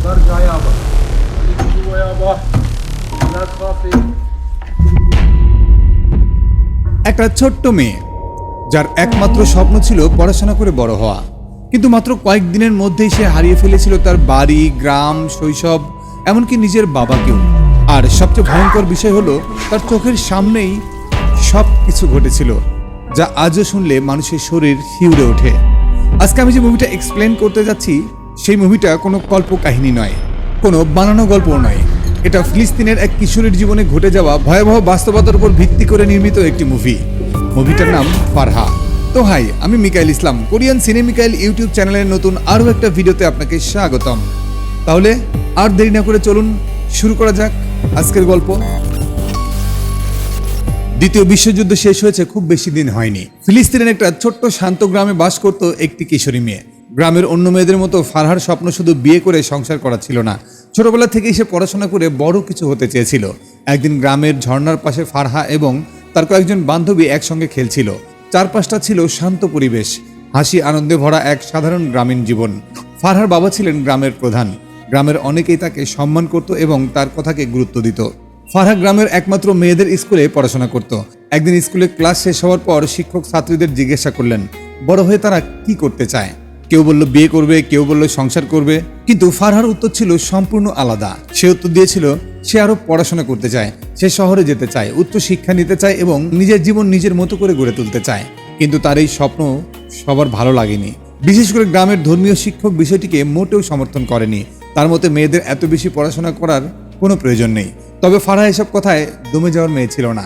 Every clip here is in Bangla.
برجع يابا خليك جوا يابا لا تخافي একটা ছোট্ট মেয়ে যার একমাত্র স্বপ্ন ছিল পড়াশোনা করে বড় হওয়া, কিন্তু মাত্র কয়েকদিনের মধ্যেই সে হারিয়ে ফেলেছিল তার বাড়ি, গ্রাম, শৈশব, এমনকি নিজের বাবাকেও। আর সবচেয়ে ভয়ঙ্কর বিষয় হলো তার চোখের সামনেই সব কিছু ঘটেছিল যা আজও শুনলে মানুষের শরীর শিউরে ওঠে। আজকে আমি যে মুভিটা এক্সপ্লেন করতে যাচ্ছি সেই মুভিটা কোনো কল্প কাহিনী নয়, কোনো বানানো গল্প নয়। এটা ফিলিস্তিনের এক কিশোরের জীবনে ঘটে যাওয়া ভয়াবহ বাস্তবতার উপর ভিত্তি করে নির্মিত একটি মুভিটার নাম ফারহা। তো হাই, আমি মিকাইল ইসলাম, কোরিয়ান সিনেমিকাইল ইউটিউব চ্যানেলের নতুন আরও একটা ভিডিওতে আপনাকে স্বাগতম। তাহলে আর দেরি না করে চলুন শুরু করা যাক আজকের গল্প। দ্বিতীয় বিশ্বযুদ্ধ শেষ হয়েছে খুব বেশি দিন হয়নি। ফিলিস্তিনের একটা ছোট্ট শান্ত গ্রামে বাস করত একটি কিশোরী মেয়ে। গ্রামের অন্য মেয়েদের মতো ফারহার স্বপ্ন শুধু বিয়ে করে সংসার করা ছিল না, ছোটবেলা থেকেই সে পড়াশোনা করে বড় কিছু হতে চেয়েছিল। একদিন গ্রামের ঝর্ণার পাশে ফারহা এবং তার কয়েকজন বান্ধবী একসঙ্গে খেলছিল। চারপাশটা ছিল শান্ত পরিবেশ, হাসি আনন্দে ভরা এক সাধারণ গ্রামীণ জীবন। ফারহার বাবা ছিলেন গ্রামের প্রধান। গ্রামের অনেকেই তাকে সম্মান করত এবং তার কথাকে গুরুত্ব দিত। ফারহা গ্রামের একমাত্র মেয়েদের স্কুলে পড়াশোনা করত। একদিন স্কুলে ক্লাস শেষ হওয়ার পর শিক্ষক ছাত্রীদের জিজ্ঞাসা করলেন বড় হয়ে তারা কি করতে চায়। কেউ বলল বিয়ে করবে, কেউ বলল সংসার করবে, কিন্তু ফারহার উত্তর ছিল সম্পূর্ণ আলাদা। সে উত্তর দিয়েছিল সে আরো পড়াশোনা করতে চায়, সে শহরে যেতে চায়, উচ্চ শিক্ষা নিতে চায় এবং নিজের জীবন নিজের মতো করে গড়ে তুলতে চায়। কিন্তু তার এই স্বপ্ন সবার ভালো লাগেনি। বিশেষ করে গ্রামের ধর্মীয় শিক্ষক বিষয়টিকে মোটেও সমর্থন করেনি। তার মতে মেয়েদের এত বেশি পড়াশোনা করার কোনো প্রয়োজন নেই। তবে ফারহা এসব কথায় দমে যাওয়ার মেয়ে ছিল না।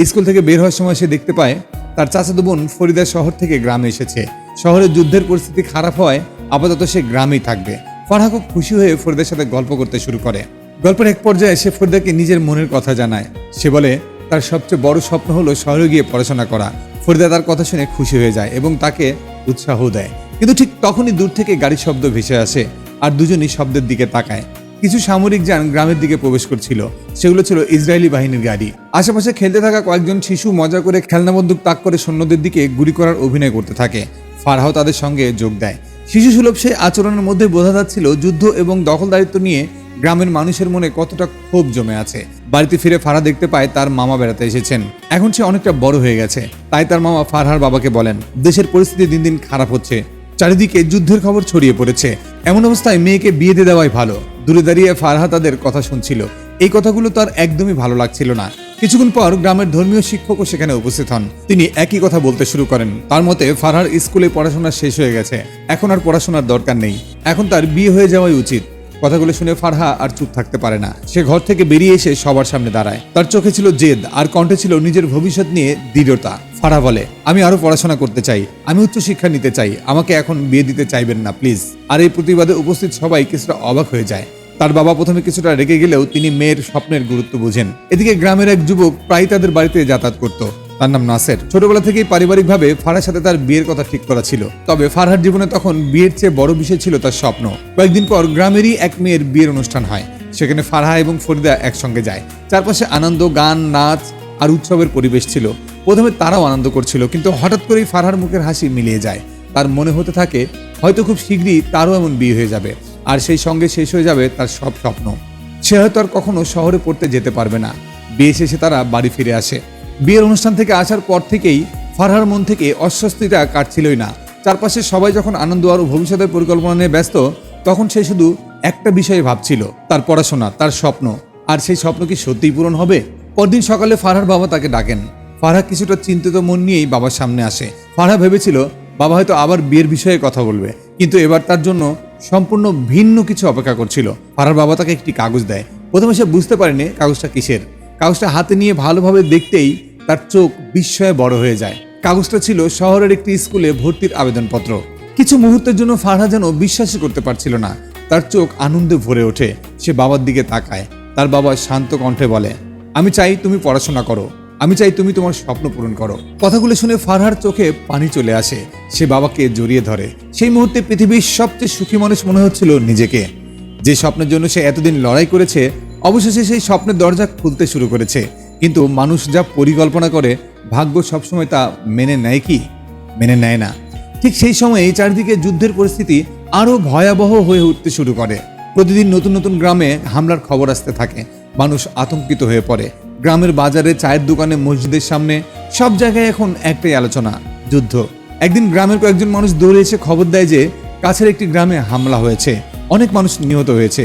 স্কুল থেকে বের হওয়ার সময় সে দেখতে পায় তার চাচাতো বোন ফরিদা শহর থেকে গ্রামে এসেছে। শহরে যুদ্ধের পরিস্থিতি খারাপ হয়, আপাতত সে গ্রামেই থাকবে। ফারহা খুব খুশি হয়ে ফরিদার সাথে গল্প করতে শুরু করে। গল্পের এক পর্যায়ে সে ফরিদাকে নিজের মনের কথা জানায়। সে বলে তার সবচেয়ে বড় স্বপ্ন হলো শহরে গিয়ে পড়াশোনা করা। ফরিদা তার কথা শুনে খুশি হয়ে যায় এবং তাকে উৎসাহ দেয়। কিন্তু ঠিক তখনই দূর থেকে গাড়ির শব্দ ভেসে আসে আর দুজনই শব্দের দিকে তাকায়। কিছু সামরিক যান গ্রামের দিকে প্রবেশ করছিল। সেগুলো ছিল ইসরায়েলি বাহিনীর গাড়ি। আশেপাশে খেলতে থাকা কয়েকজন শিশু মজা করে খেলনা বন্দুক তাক করে সৈন্যদের দিকে গুলি করার অভিনয় করতে থাকে। ফারহাও তাদের সঙ্গে যোগ দেয়। শিশু সুলভ সেই আচরণের মধ্যে বোঝা যাচ্ছিল যুদ্ধ এবং দখলদারিত্ব নিয়ে গ্রামের মানুষের মনে কতটা ক্ষোভ জমে আছে। বাড়িতে ফিরে ফারহা দেখতে পায় তার মামা বেড়াতে এসেছেন। এখন সে অনেকটা বড় হয়ে গেছে। তাই তার মামা ফারহার বাবাকে বলেন দেশের পরিস্থিতি দিন দিন খারাপ হচ্ছে, চারিদিকে যুদ্ধের খবর ছড়িয়ে পড়েছে। এমন অবস্থায় মেয়েকে বিয়ে দিয়ে দেওয়াই ভালো। দূরে দাঁড়িয়ে ফারহা তাদের কথা শুনছিল। এই কথাগুলো তার একদমই ভালো লাগছিল না। কিছুক্ষণ পর গ্রামের ধর্মীয় শিক্ষকও সেখানে উপস্থিত হন। তিনি একই কথা বলতে শুরু করেন। তার মতে ফারহার স্কুলে পড়াশোনা শেষ হয়ে গেছে, এখন আর পড়াশোনার দরকার নেই, এখন তার বিয়ে হয়ে যাওয়াই উচিত। কথাগুলো শুনে ফারহা আর চুপ থাকতে পারে না। সে ঘর থেকে বেরিয়ে এসে সবার সামনে দাঁড়ায়। তার চোখে ছিল জেদ আর কণ্ঠে ছিল নিজের ভবিষ্যৎ নিয়ে দৃঢ়তা। ফারহা বলে আমি আরো পড়াশোনা করতে চাই, আমি উচ্চ শিক্ষা নিতে চাই, আমাকে এখন বিয়ে দিতে চাইবেন না প্লিজ। আর এই প্রতিবাদে উপস্থিত সবাই কিছুটা অবাক হয়ে যায়। তার বাবা প্রথমে কিছুটা রেগে গেলেও তিনি মেয়ের স্বপ্নের গুরুত্ব বুঝেন। এদিকে গ্রামের এক যুবক প্রায় তাদের বাড়িতে যাতায়াত করত। তার নাম নাসের। ছোটবেলা থেকেই পারিবারিকভাবে ফারহার সাথে তার বিয়ের কথা ঠিক করা ছিল। তবে ফারহার জীবনে তখন বিয়ের চেয়ে বড় বিষয় ছিল তার স্বপ্ন। কয়েকদিন পর গ্রামেরই এক মেয়ের বিয়ের অনুষ্ঠান হয়। সেখানে ফারহা এবং ফরিদা একসঙ্গে যায়। চারপাশে আনন্দ, গান, নাচ আর উৎসবের পরিবেশ ছিল। প্রথমে তারাও আনন্দ করছিল, কিন্তু হঠাৎ করেই ফারহার মুখের হাসি মিলিয়ে যায়। তার মনে হতে থাকে হয়তো খুব শীঘ্রই তারও এমন বিয়ে হয়ে যাবে, আর সেই সঙ্গে শেষ হয়ে যাবে তার সব স্বপ্ন। সে হয়তো আর কখনো শহরে পড়তে যেতে পারবে না। বিয়ে শেষে তারা বাড়ি ফিরে আসে। বিয়ের অনুষ্ঠান থেকে আসার পর থেকেই ফারহার মন থেকে অস্বস্তিটা কাটছিলই না। চারপাশে সবাই যখন আনন্দ আর ভবিষ্যতের পরিকল্পনা নিয়ে ব্যস্ত, তখন সে শুধু একটা বিষয়ে ভাবছিল, তার পড়াশোনা, তার স্বপ্ন। আর সেই স্বপ্ন কি সত্যিই পূরণ হবে? পরদিন সকালে ফারহার বাবা তাকে ডাকেন। ফারহা কিছুটা চিন্তিত মন নিয়েই বাবার সামনে আসে। ফারহা ভেবেছিল বাবা হয়তো আবার বিয়ের বিষয়ে কথা বলবে, কিন্তু এবার তার জন্য সম্পূর্ণ ভিন্ন কিছু অপেক্ষা করছিল। ফারহার বাবা তাকে একটি কাগজ দেয়। প্রথমে সে বুঝতে পারেনি কাগজটা কিসের। কাগজটা হাতে নিয়ে ভালোভাবে দেখতেই তার চোখ বিস্ময়ে বড় হয়ে যায়। কাগজটা ছিল শহরের একটি স্কুলে ভর্তির আবেদনপত্র। কিছু মুহূর্তের জন্য ফারহা যেন বিশ্বাসই করতে পারছিল না। তার চোখ আনন্দে ভরে ওঠে। সে বাবার দিকে তাকায়। তার বাবা শান্ত কণ্ঠে বলে আমি চাই তুমি পড়াশোনা করো, আমি চাই তুমি তোমার স্বপ্ন পূরণ করো। কথাগুলো শুনে ফারহার চোখে পানি চলে আসে। সে বাবাকে জড়িয়ে ধরে। সেই মুহূর্তে পৃথিবীর সবচেয়ে সুখী মানুষ মনে হচ্ছিল নিজেকে। যে স্বপ্নের জন্য সে এতদিন লড়াই করেছে, অবশেষে সেই স্বপ্নের দরজা খুলতে শুরু করেছে। কিন্তু মানুষ যা পরিকল্পনা করে ভাগ্য সবসময় তা মেনে নেয় কি? মেনে নেয় না। ঠিক সেই সময়েই চারদিকে যুদ্ধের পরিস্থিতি আরো ভয়াবহ হয়ে উঠতে শুরু করে। প্রতিদিন নতুন নতুন গ্রামে হামলার খবর আসতে থাকে। মানুষ আতঙ্কিত হয়ে পড়ে। গ্রামের বাজারে, চায়ের দোকানে, মসজিদের সামনে সব জায়গায় এখন একটাই আলোচনা, যুদ্ধ। একদিন গ্রামের কয়েকজন মানুষ দৌড়ে এসে খবর দেয় যে কাছের একটি গ্রামে হামলা হয়েছে, অনেক মানুষ নিহত হয়েছে,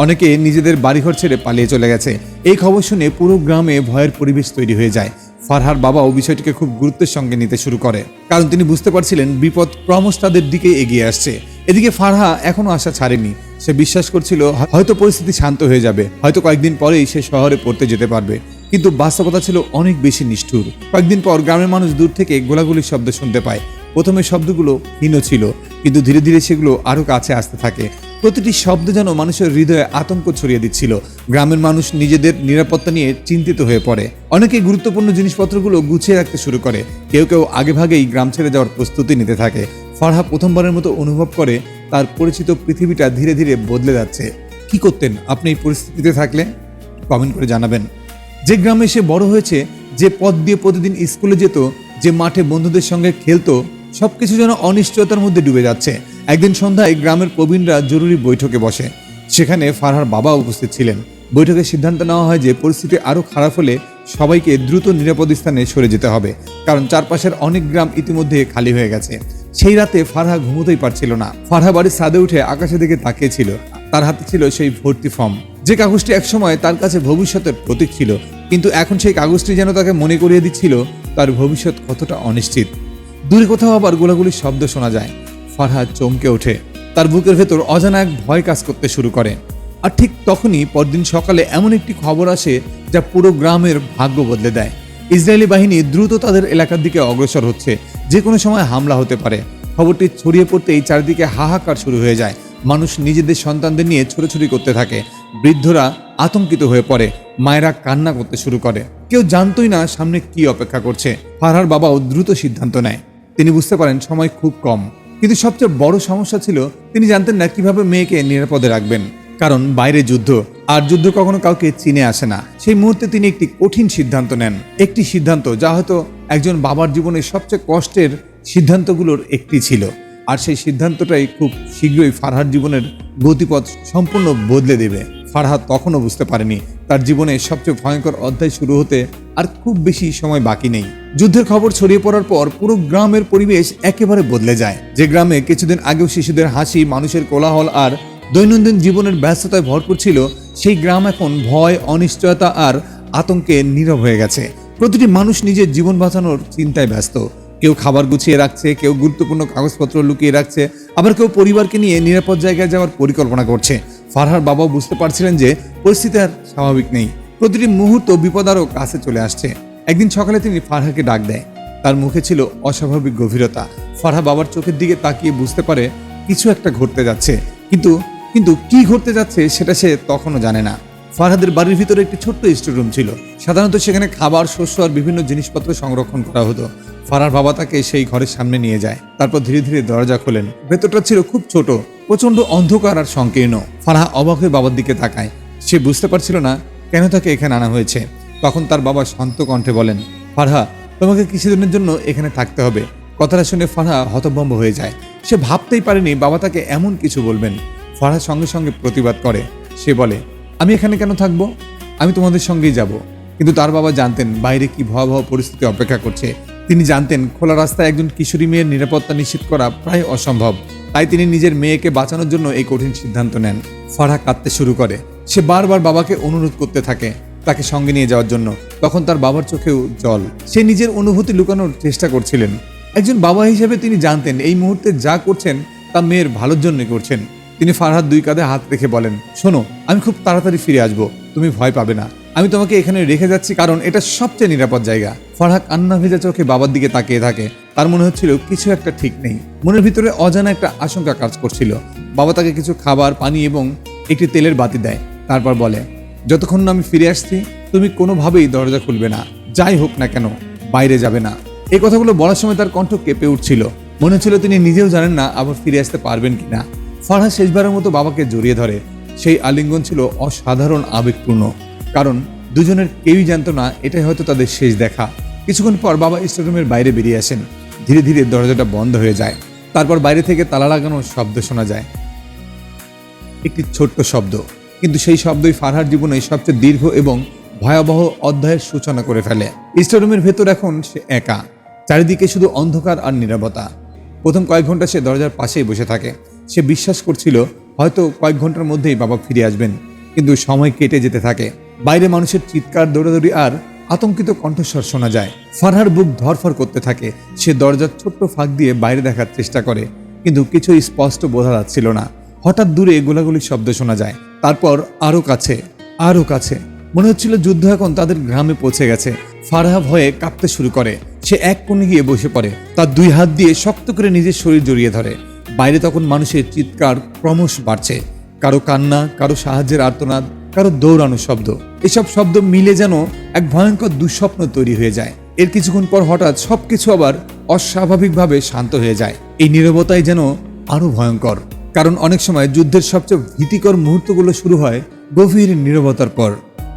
অনেকে নিজেদের বাড়িঘর ছেড়ে পালিয়ে চলে গেছে। এই খবর শুনে পুরো গ্রামে ভয়ের পরিবেশ তৈরি হয়ে যায়। ফারহার বাবাও বিষয়টিকে খুব গুরুত্বের সঙ্গে নিতে শুরু করে, কারণ তিনি বুঝতে পারছিলেন বিপদ ক্রমশ তাদের দিকে এগিয়ে আসছে। এদিকে ফারহা এখনো আশা ছাড়েনি। সে বিশ্বাস করছিল হয়তো পরিস্থিতি শান্ত হয়ে যাবে, হয়তো কয়েকদিন পরেই সে শহরে পড়তে যেতে পারবে। কিন্তু বাস্তবতা ছিল অনেক বেশি নিষ্ঠুর। কয়েকদিন পর গ্রামের মানুষ দূর থেকে গোলাগুলির শব্দ শুনতে পায়। প্রথমে শব্দগুলো ক্ষীণ ছিল, কিন্তু ধীরে ধীরে সেগুলো আরো কাছে আসতে থাকে। প্রতিটি শব্দ যেন মানুষের হৃদয়ে আতঙ্ক ছড়িয়ে দিচ্ছিল। গ্রামের মানুষ নিজেদের নিরাপত্তা নিয়ে চিন্তিত হয়ে পড়ে। অনেকেই গুরুত্বপূর্ণ জিনিসপত্রগুলো গুছিয়ে রাখতে শুরু করে, কেউ কেউ আগেভাগেই গ্রাম ছেড়ে যাওয়ার প্রস্তুতি নিতে থাকে। ফারহা প্রথমবারের মতো অনুভব করে তার পরিচিত পৃথিবীটা ধীরে ধীরে বদলে যাচ্ছে। কি করতেন আপনি এই পরিস্থিতিতে থাকলে? কমেন্ট করে জানাবেন। যে গ্রামে সে বড় হয়েছে, যে পথ দিয়ে প্রতিদিন স্কুলে যেত, যে মাঠে বন্ধুদের সঙ্গে খেলতো, সবকিছু যেন অনিশ্চয়তার মধ্যে ডুবে যাচ্ছে। একদিন সন্ধ্যায় গ্রামের প্রবীণরা জরুরি বৈঠকে বসে। সেখানে ফারহার বাবা উপস্থিত ছিলেন। বৈঠকে সিদ্ধান্ত নেওয়া হয় যে পরিস্থিতি আরো খারাপ হলে সবাইকে দ্রুত নিরাপদ স্থানে সরে যেতে হবে, কারণ চারপাশের অনেক গ্রাম ইতিমধ্যে খালি হয়ে গেছে। সেই রাতে ফারহা ঘুমোতেই পারছিল না। ফারহা বাড়ির ছাদে উঠে আকাশের দিকে তাকিয়েছিল। তার হাতে ছিল সেই ভর্তি ফর্ম, যে কাগজটি একসময় তার কাছে ভবিষ্যতের প্রতীক ছিল, কিন্তু এখন সেই কাগজটি যেন তাকে মনে করিয়ে দিচ্ছিল তার ভবিষ্যৎ কতটা অনিশ্চিত। দূরে কোথাও আবার গোলাগুলির শব্দ শোনা যায়। ফারহা চমকে ওঠে। তার বুকের ভেতর অজানা এক ভয় কাজ করতে শুরু করে। আর ঠিক তখনই পরদিন সকালে এমন একটি খবর আসে যা পুরো গ্রামের ভাগ্য বদলে দেয়। ইসরায়েলি বাহিনী দ্রুত তাদের এলাকার দিকে অগ্রসর হচ্ছে, যে কোনো সময় হামলা হতে পারে। খবরটি ছড়িয়ে পড়তেই চারদিকে হাহাকার শুরু হয়ে যায়। মানুষ নিজেদের সন্তানদের নিয়ে ছোটাছুটি করতে থাকে। বৃদ্ধরা আতঙ্কিত হয়ে পড়ে, মায়েরা কান্না করতে শুরু করে। কেউ জানতোই না সামনে কি অপেক্ষা করছে। ফারহার বাবাও দ্রুত সিদ্ধান্ত নেয়। তিনি বুঝতে পারেন সময় খুব কম, কিন্তু সবচেয়ে বড় সমস্যা ছিল তিনি জানতেন না কিভাবে মেয়েকে নিরাপদে রাখবেন। কারণ বাইরে যুদ্ধ, আর যুদ্ধ কখনো কাউকে চিনে আসে না। সেই মুহূর্তে তিনি একটি কঠিন সিদ্ধান্ত নেন, একটি সিদ্ধান্ত যা হয়তো একজন বাবার জীবনের সবচেয়ে কষ্টের সিদ্ধান্তগুলোর একটি ছিল। আর সেই সিদ্ধান্তটাই খুব শীঘ্রই ফারহার জীবনের গতিপথ সম্পূর্ণ বদলে দেবে। ফারহা তখনও বুঝতে পারেনি তার জীবনে সবচেয়ে ভয়ঙ্কর অধ্যায় শুরু হতে আর খুব বেশি সময় বাকি নেই। যুদ্ধের খবর ছড়িয়ে পড়ার পর পুরো গ্রামের পরিবেশ একেবারে বদলে যায়। যে গ্রামে কিছুদিন আগেও শিশুদের হাসি, মানুষের কোলাহল আর দৈনন্দিন জীবনের ব্যস্ততায় ভরপুর ছিল, সেই গ্রাম এখন ভয়, অনিশ্চয়তা আর আতঙ্কে নীরব হয়ে গেছে। প্রতিটি মানুষ নিজের জীবন বাঁচানোর চিন্তায় ব্যস্ত। কেউ খাবার গুছিয়ে রাখছে, কেউ গুরুত্বপূর্ণ কাগজপত্র লুকিয়ে রাখছে, আবার কেউ পরিবারকে নিয়ে নিরাপদ জায়গায় যাওয়ার পরিকল্পনা করছে। ফারহার বাবাও বুঝতে পারছিলেন যে পরিস্থিতি আর স্বাভাবিক নেই। প্রতিটি মুহূর্ত বিপদ আরও কাছে চলে আসছে। একদিন সকালে তিনি ফারহাকে ডাক দেয়। তার মুখে ছিল অস্বাভাবিক গভীরতা। ফারহা বাবার চোখের দিকে তাকিয়ে বুঝতে পারে কিছু একটা ঘটতে যাচ্ছে, কিন্তু কি ঘটতে যাচ্ছে সেটা সে তখনও জানে না। ফারহাদের বাড়ির ভিতরে একটি ছোট্ট স্টোররুম ছিল। সাধারণত সেখানে খাবার, শস্য আর বিভিন্ন জিনিসপত্র সংরক্ষণ করা হতো। ফারহার বাবা তাকে সেই ঘরের সামনে নিয়ে যায়। তারপর ধীরে ধীরে দরজা খোলেন। ভেতরটা ছিল খুব ছোট, প্রচন্ড অন্ধকার আর সংকীর্ণ। ফারহা অবাক হয়ে বাবার দিকে তাকায়। সে বুঝতে পারছিল না কেন তাকে এখানে আনা হয়েছে। তখন তার বাবা শান্ত কণ্ঠে বলেন, ফারহা, তোমাকে কিছুদিনের জন্য এখানে থাকতে হবে। কথাটা শুনে ফারহা হতভম্ব হয়ে যায়। সে ভাবতেই পারেনি বাবা তাকে এমন কিছু বলবেন। ফারহা সঙ্গে সঙ্গে প্রতিবাদ করে। সে বলে, আমি এখানে কেন থাকবো? আমি তোমাদের সঙ্গেই যাব। কিন্তু তার বাবা জানতেন বাইরে কি ভয়াবহ পরিস্থিতি অপেক্ষা করছে। তিনি জানতেন খোলা রাস্তায় একজন কিশোরী মেয়ের নিরাপত্তা নিশ্চিত করা প্রায় অসম্ভব। তাই তিনি নিজের মেয়েকে বাঁচানোর জন্য এই কঠিন সিদ্ধান্ত নেন। ফারহা কাঁদতে শুরু করে। সে বারবার বাবাকে অনুরোধ করতে থাকে তাকে সঙ্গে নিয়ে যাওয়ার জন্য। তখন তার বাবার চোখেও জল। সে নিজের অনুভূতি লুকানোর চেষ্টা করছিলেন। একজন বাবা হিসেবে তিনি জানতেন এই মুহূর্তে যা করছেন তা মেয়ের ভালোর জন্য করছেন। তিনি ফারহার দুই কাঁধে হাত রেখে বলেন, শোনো, আমি খুব তাড়াতাড়ি ফিরে আসবো, তুমি ভয় পাবে না। আমি তোমাকে এখানে রেখে যাচ্ছি কারণ এটা সবচেয়ে নিরাপদ জায়গা। ফারহা কান্না ভেজা চোখে বাবার দিকে তাকিয়ে থাকে। তার মনে হচ্ছিল কিছু একটা ঠিক নেই। মনের ভিতরে অজানা একটা আশঙ্কা কাজ করছিল। বাবা তাকে কিছু খাবার, পানি এবং একটি তেলের বাতি দেয়। তারপর বলে, যতক্ষণ না আমি ফিরে আসছি তুমি কোনোভাবেই দরজা খুলবে না, যাই হোক না কেন বাইরে যাবে না। এই কথাগুলো বলার সময় তার কণ্ঠ কেঁপে উঠছিল। মনে হচ্ছিল তিনি নিজেও জানেন না আবার ফিরে আসতে পারবেন কিনা। ফারহা শেষবারের মতো বাবাকে জড়িয়ে ধরে। সেই আলিঙ্গন ছিল অসাধারণ আবেগপূর্ণ, কারণ দুজনের কেউই জানতো না এটাই হয়তো তাদের শেষ দেখা। কিছুক্ষণ পর বাবা স্টোররুমের বাইরে বেরিয়ে আসেন। ধীরে ধীরে দরজাটা বন্ধ হয়ে যায়। তারপর বাইরে থেকে তালা লাগানোর শব্দ শোনা যায়। একটি ছোট্ট শব্দ, কিন্তু সেই শব্দই ফারহার জীবনে সবচেয়ে দীর্ঘ এবং ভয়াবহ অধ্যায়ের সূচনা করে ফেলে। স্টোররুমের ভেতর এখন সে একা, চারিদিকে শুধু অন্ধকার আর নীরবতা। প্রথম কয়েক ঘন্টা সে দরজার পাশেই বসে থাকে। সে বিশ্বাস করছিল হয়তো কয়েক ঘন্টার মধ্যেই বাবা ফিরে আসবেন, কিন্তু সময় কেটে যেতে থাকে। বাইরে মানুষের চিৎকার, দৌড়াদৌড়ি আর আতঙ্কিত কণ্ঠস্বর শোনা যায়। ফারহার বুক ধরফর করতে থাকে। সে দরজার ছোট্ট ফাঁক দিয়ে বাইরে দেখার চেষ্টা করে, কিন্তু কিছুই স্পষ্ট বোঝা যাচ্ছিল না। হঠাৎ দূরে গোলাগুলির শব্দ শোনা যায়, তারপর আরো কাছে, আরো কাছে। মনে হচ্ছিল যুদ্ধ এখন তাদের গ্রামে পৌঁছে গেছে। ফারহা ভয়ে কাঁপতে শুরু করে। সে এক কোণে গিয়ে বসে পড়ে, তার দুই হাত দিয়ে শক্ত করে নিজের শরীর জড়িয়ে ধরে। বাইরে তখন মানুষের চিৎকার ক্রমশ বাড়ছে, কারো কান্না, কারো সাহায্যের আর্তনাদ, কারো দৌড়ানো শব্দ। এসব শব্দ মিলে যেন এক ভয়ঙ্কর দুঃস্বপ্ন তৈরি হয়ে যায়। এর কিছুক্ষণ পর হঠাৎ সবকিছু আবার অস্বাভাবিকভাবে শান্ত হয়ে যায়। এই নীরবতাই যেন আরো ভয়ঙ্কর, কারণ অনেক সময় যুদ্ধের সবচেয়ে ভীতিকর মুহূর্তগুলো শুরু হয় গভীর নীরবতার পর।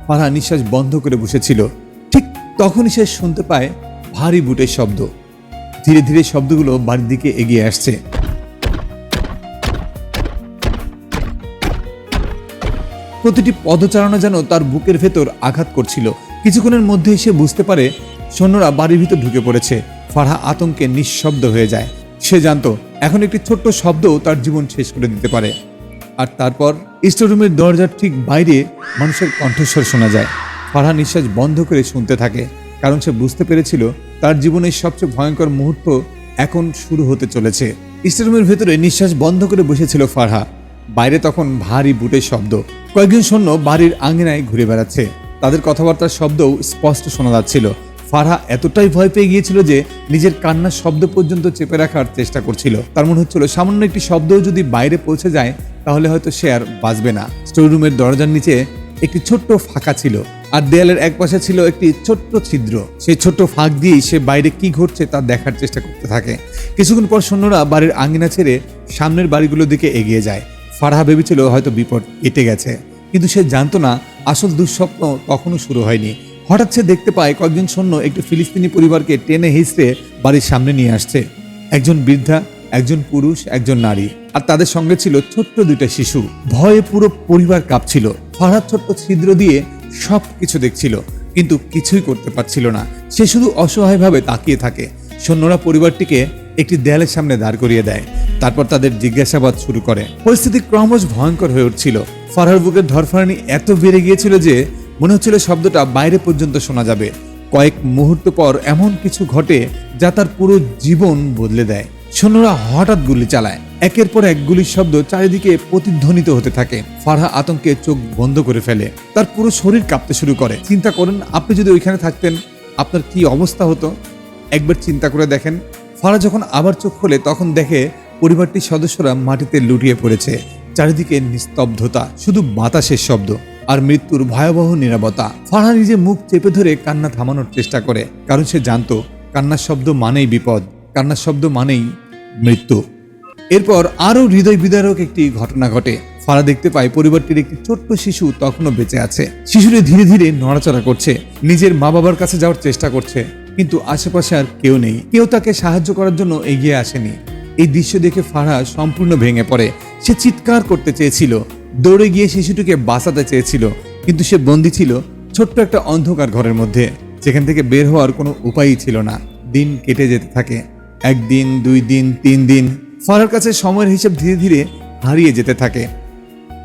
ফারহা নিঃশ্বাস বন্ধ করে বসেছিল। ঠিক তখনই সে শুনতে পায় ভারী বুটের শব্দ। ধীরে ধীরে শব্দগুলো বাড়ির দিকে এগিয়ে আসছে। প্রতিটি পদচারণা যেন তার বুকের ভেতর আঘাত করছিল। কিছুক্ষণের মধ্যেই সে বুঝতে পারে সৈন্যরা বাড়ির ভিতর ঢুকে পড়েছে। ফারহা আতঙ্কে নিঃশব্দ হয়ে যায়। সে জানতো এখন একটি ছোট্ট শব্দও তার জীবন শেষ করে দিতে পারে। আর তারপর স্টোররুমের দরজার ঠিক বাইরে মানুষের কণ্ঠস্বর শোনা যায়। ফারহা নিঃশ্বাস বন্ধ করে শুনতে থাকে, কারণ সে বুঝতে পেরেছিল তার জীবনের সবচেয়ে ভয়ঙ্কর মুহূর্ত এখন শুরু হতে চলেছে। স্টোররুমের ভেতরে নিঃশ্বাস বন্ধ করে বসেছিল ফারহা। বাইরে তখন ভারী বুটের শব্দ। কয়েকজন সৈন্য বাড়ির আঙিনায় ঘুরে বেড়াচ্ছে। তাদের কথাবার্তার শব্দও স্পষ্ট শোনা যাচ্ছিল। ফারহা এতটাই ভয় পেয়ে গিয়েছিল যে নিজের কান্নার শব্দ পর্যন্ত চেপে রাখার চেষ্টা করছিল। তার মনে হচ্ছিল সামান্য একটি শব্দও যদি বাইরে পৌঁছে যায় তাহলে হয়তো সে আর বাঁচবে না। স্টোররুমের দরজার নিচে একটি ছোট্ট ফাঁকা ছিল, আর দেয়ালের এক পাশে ছিল একটি ছোট্ট ছিদ্র। সেই ছোট্ট ফাঁক দিয়েই সে বাইরে কি ঘটছে তা দেখার চেষ্টা করতে থাকে। কিছুক্ষণ পর সৈন্যরা বাড়ির আঙিনা ছেড়ে সামনের বাড়িগুলোর দিকে এগিয়ে যায়। ফারহা ভেবেছিল হয়তো বিপদ কেটে গেছে, কিন্তু সে জানতো না আসল দুঃস্বপ্ন তখনও শুরু হয়নি। হঠাৎ সে দেখতে পায় কয়েকজন সৈন্য একটি ফিলিস্তিনি পরিবারকে টেনে হিঁচড়ে বাড়ির সামনে নিয়ে আসছে। একজন বৃদ্ধা, একজন পুরুষ, একজন নারী, আর তাদের সঙ্গে ছিল ছোট্ট দুইটা শিশু। ভয়ে পুরো পরিবার কাঁপছিল। ফারহা ছোট্ট ছিদ্র দিয়ে সবকিছু দেখছিল, কিন্তু কিছুই করতে পারছিল না। সে শুধু অসহায়ভাবে তাকিয়ে থাকে। সৈন্যরা পরিবারটিকে একটি দেয়ালের সামনে দাঁড় করিয়ে দেয়। তারপর তাদের জিজ্ঞাসাবাদ শুরু করে। পরিস্থিতি ক্রমশ ভয়ঙ্কর হয়ে উঠছিল। ফারহার বুকের ধরফরানি এত বেড়ে গিয়েছিল যে মনে হচ্ছিল শব্দটা বাইরে পর্যন্ত শোনা যাবে। কয়েক মুহূর্ত পর এমন কিছু ঘটে যা তার পুরো জীবন বদলে দেয়। সৈন্যরা হঠাৎ গুলি চালায়। একের পর এক গুলির শব্দ চারিদিকে প্রতিধ্বনিত হতে থাকে। ফারহা আতঙ্কে চোখ বন্ধ করে ফেলে। তার পুরো শরীর কাঁপতে শুরু করে। চিন্তা করেন, আপনি যদি ওইখানে থাকতেন আপনার কি অবস্থা হতো। একবার চিন্তা করে দেখেন। ফারহা যখন আবার চোখ খোলে তখন দেখে পরিবারটির সদস্যরা মাটিতে লুটিয়ে পড়েছে। চারিদিকে নিস্তব্ধতা, শুধু বাতাসের শব্দ আর মৃত্যুর ভয়াবহ নীরবতা। ফারহা নিজে মুখ চেপে ধরে কান্না থামানোর চেষ্টা করে, কারণ সে জানতো কান্নার শব্দ মানেই বিপদ, কান্নার শব্দ মানেই মৃত্যু। এরপর আরো হৃদয় বিদারক একটি ঘটনা ঘটে। ফারহা দেখতে পায় পরিবারটির একটি ছোট্ট শিশু তখনও বেঁচে আছে। শিশুটি ধীরে ধীরে নড়াচড়া করছে, নিজের মা বাবার কাছে যাওয়ার চেষ্টা করছে, কিন্তু আশেপাশে আর কেউ নেই। কেউ তাকে সাহায্য করার জন্য এগিয়ে আসেনি। এই দৃশ্য দেখে ফারহা সম্পূর্ণ ভেঙে পড়ে। সে চিৎকার করতে চেয়েছিল, দৌড়ে গিয়ে শিশুটিকে বাঁচাতে চেয়েছিল, কিন্তু সে বন্দী ছিল ছোট্ট একটা অন্ধকার ঘরের মধ্যে, যেখান থেকে বের হওয়ার কোনো উপায়ই ছিল না। দিন কেটে যেতে থাকে। একদিন, 2 দিন, 3 দিন। ফারহার কাছে সময়ের হিসাব ধীরে ধীরে হারিয়ে যেতে থাকে।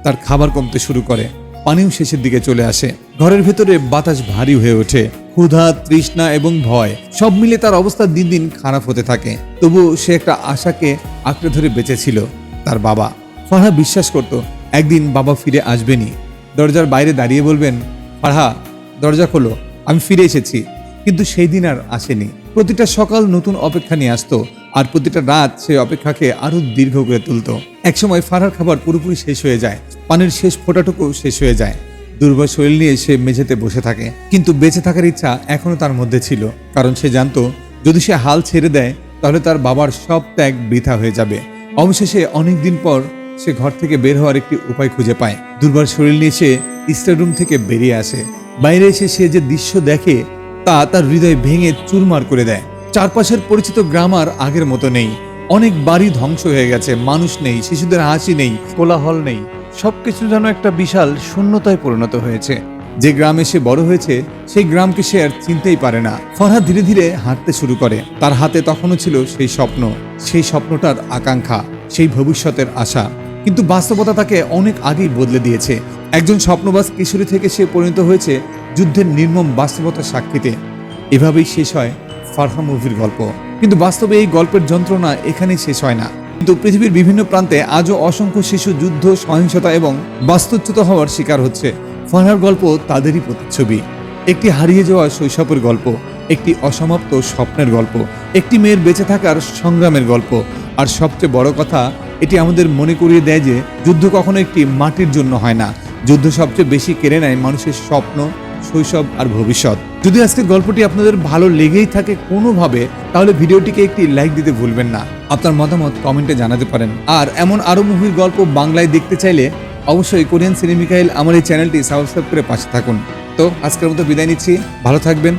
তার খাবার কমতে শুরু করে, পানিও শেষের দিকে চলে আসে। ঘরের ভেতরে বাতাস ভারী হয়ে ওঠে। ক্ষুধা, তৃষ্ণা এবং ভয় সব মিলে তার অবস্থা দিন দিন খারাপ হতে থাকে। তবু সে একটা আশাকে আঁকড়ে ধরে বেঁচেছিল, তার বাবা। ফারহা বিশ্বাস করত একদিন বাবা ফিরে আসবেনই। দরজার বাইরে দাঁড়িয়ে বলবেন, ফারহা দরজা খোলো, আমি ফিরে এসেছি। কিন্তু সেই দিন আর আসেনি। প্রতিটা সকাল নতুন অপেক্ষা নিয়ে আসতো, আর প্রতিটা রাত সেই অপেক্ষাকে আরো দীর্ঘ করে তুলত। একসময় ফারহার খাবার পুরোপুরি শেষ হয়ে যায়, পানির শেষ ফোঁটাটুকু শেষ হয়ে যায়। দুর্বল শরীর নিয়ে সে মেঝেতে বসে থাকে, কিন্তু বেঁচে থাকার ইচ্ছা এখনো তার মধ্যে ছিল, কারণ সে জানতো যদি সে হাল ছেড়ে দেয় তাহলে তার বাবার সব ত্যাগ বৃথা হয়ে যাবে। অবশেষে অনেকদিন পর সে ঘর থেকে বের হওয়ার একটি উপায় খুঁজে পায়। দুর্বল শরীর নিয়ে সে স্টোররুম থেকে বেরিয়ে আসে। বাইরে এসে সে যে দৃশ্য দেখে তা তার হৃদয় ভেঙে চুরমার করে দেয়। চারপাশের পরিচিত গ্রাম আর আগের মতো নেই। অনেক বাড়ি ধ্বংস হয়ে গেছে, মানুষ নেই, শিশুদের হাসি নেই, কোলাহল নেই। সবকিছু যেন একটা বিশাল শূন্যতায় পরিণত হয়েছে। যে গ্রামে সে বড় হয়েছে সেই গ্রামকে সে আর চিনতেই পারে না। ফরহাদ ধীরে ধীরে হাঁটতে শুরু করে। তার হাতে তখনও ছিল সেই স্বপ্ন, সেই স্বপ্নটার আকাঙ্ক্ষা, সেই ভবিষ্যতের আশা। কিন্তু বাস্তবতা তাকে অনেক আগেই বদলে দিয়েছে। একজন স্বপ্নবাজ কিশোরী থেকে সে পরিণত হয়েছে যুদ্ধের নির্মম বাস্তবতার সাক্ষীতে। এভাবেই শেষ হয় ফারহা মুভির গল্প। কিন্তু বাস্তবে এই গল্পের যন্ত্রণা এখানেই শেষ হয় না। কিন্তু পৃথিবীর বিভিন্ন প্রান্তে আজও অসংখ্য শিশু যুদ্ধ, সহিংসতা এবং বাস্তুচ্যুত হওয়ার শিকার হচ্ছে। ফারহার গল্প তাদেরই প্রতিচ্ছবি। একটি হারিয়ে যাওয়া শৈশবের গল্প, একটি অসমাপ্ত স্বপ্নের গল্প, একটি মেয়ের বেঁচে থাকার সংগ্রামের গল্প। আর সবচেয়ে বড় কথা, এটি আমাদের মনে করিয়ে দেয় যে যুদ্ধ কখনো একটি মাটির জন্য হয় না। যুদ্ধ সবচেয়ে বেশি কেড়ে নেয় মানুষের স্বপ্ন, শৈশব আর ভবিষ্যৎ। যদি আজকের গল্পটি আপনাদের ভালো লেগেই থাকে কোনোভাবে, তাহলে ভিডিওটিকে একটি লাইক দিতে ভুলবেন না। আপনার মতামত কমেন্টে জানাতে পারেন। আর এমন আরো মুভির গল্প বাংলায় দেখতে চাইলে অবশ্যই কোরিয়ান সিনেমিকাইল আমার এই চ্যানেলটি সাবস্ক্রাইব করে পাশে থাকুন। তো আজকের মতো বিদায় নিচ্ছি, ভালো থাকবেন।